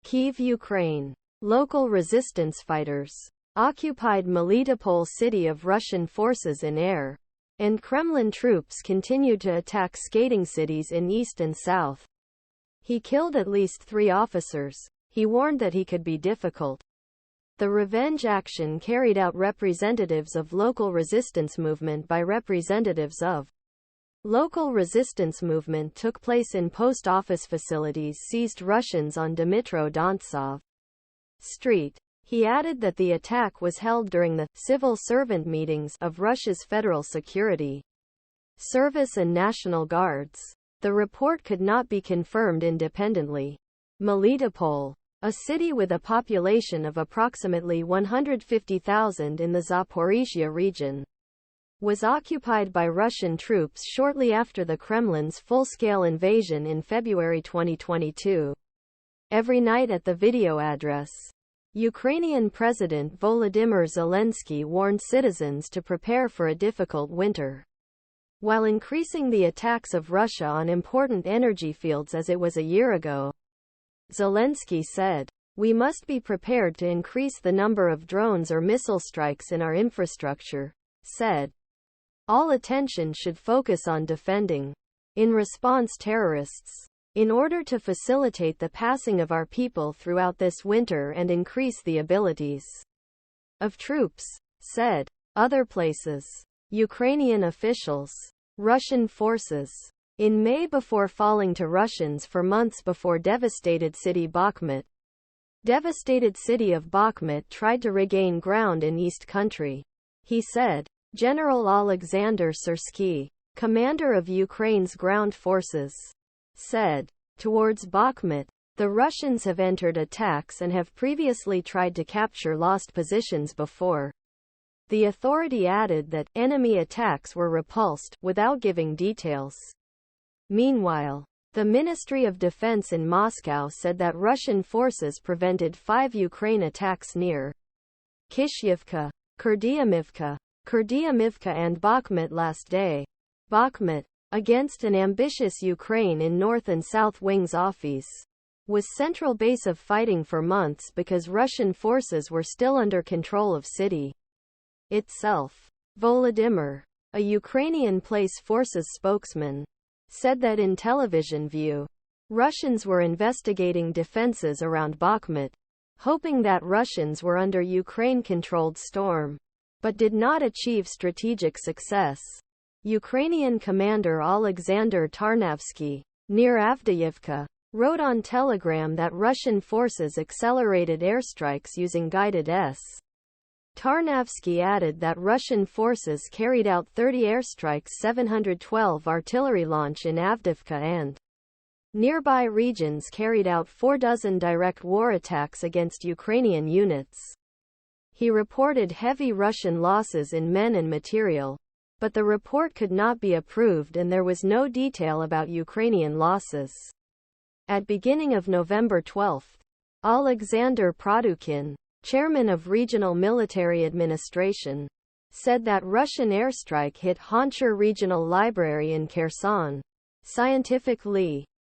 Kyiv, Ukraine. Local resistance fighters occupied Melitopol city of Russian forces in air, and Kremlin troops continued to attack skating cities in east and south. He killed at least 3 officers. He warned that he could be difficult. The revenge action carried out representatives of local resistance movement by representatives of local resistance movement took place in post office facilities seized Russians on Dmitro Dontsov Street. He added that the attack was held during the civil servant meetings of Russia's Federal Security Service and National Guards. The report could not be confirmed independently. Melitopol, a city with a population of approximately 150,000 in the Zaporizhia region, was occupied by Russian troops shortly after the Kremlin's full-scale invasion in February 2022. Every night at the video address, Ukrainian President Volodymyr Zelensky warned citizens to prepare for a difficult winter, while increasing the attacks of Russia on important energy fields as it was a year ago. Zelensky said, "We must be prepared to increase the number of drones or missile strikes in our infrastructure," said. All attention should focus on defending, in response terrorists, in order to facilitate the passing of our people throughout this winter and increase the abilities of troops, said. Other places. Ukrainian officials. Russian forces. In May, before falling to Russians for months before devastated city Bakhmut. Devastated city of Bakhmut tried to regain ground in East Country. He said. General Alexander Zelenskiy, commander of Ukraine's ground forces, said. Towards Bakhmut, the Russians have entered attacks and have previously tried to capture lost positions before. The authority added that enemy attacks were repulsed, without giving details. Meanwhile, the Ministry of Defense in Moscow said that Russian forces prevented 5 Ukraine attacks near Kishyevka, Kurdyamivka, and Bakhmut last day. Bakhmut, against an ambitious Ukraine in North and South Wings office, was central base of fighting for months because Russian forces were still under control of city itself. Volodymyr, a Ukrainian Place Forces spokesman, said that in television view, Russians were investigating defenses around Bakhmut, hoping that Russians were under Ukraine-controlled storm, but did not achieve strategic success. Ukrainian commander Alexander Tarnavsky, near Avdiivka, wrote on Telegram that Russian forces accelerated airstrikes using guided S. Tarnavsky added that Russian forces carried out 30 airstrikes, 712 artillery launch in Avdiivka and nearby regions, carried out 4 direct war attacks against Ukrainian units. He reported heavy Russian losses in men and material, but the report could not be approved and there was no detail about Ukrainian losses. At beginning of November 12, Alexander Produkin, chairman of Regional Military Administration, said that Russian airstrike hit Honchar Regional Library in Kherson. Scientific Lee.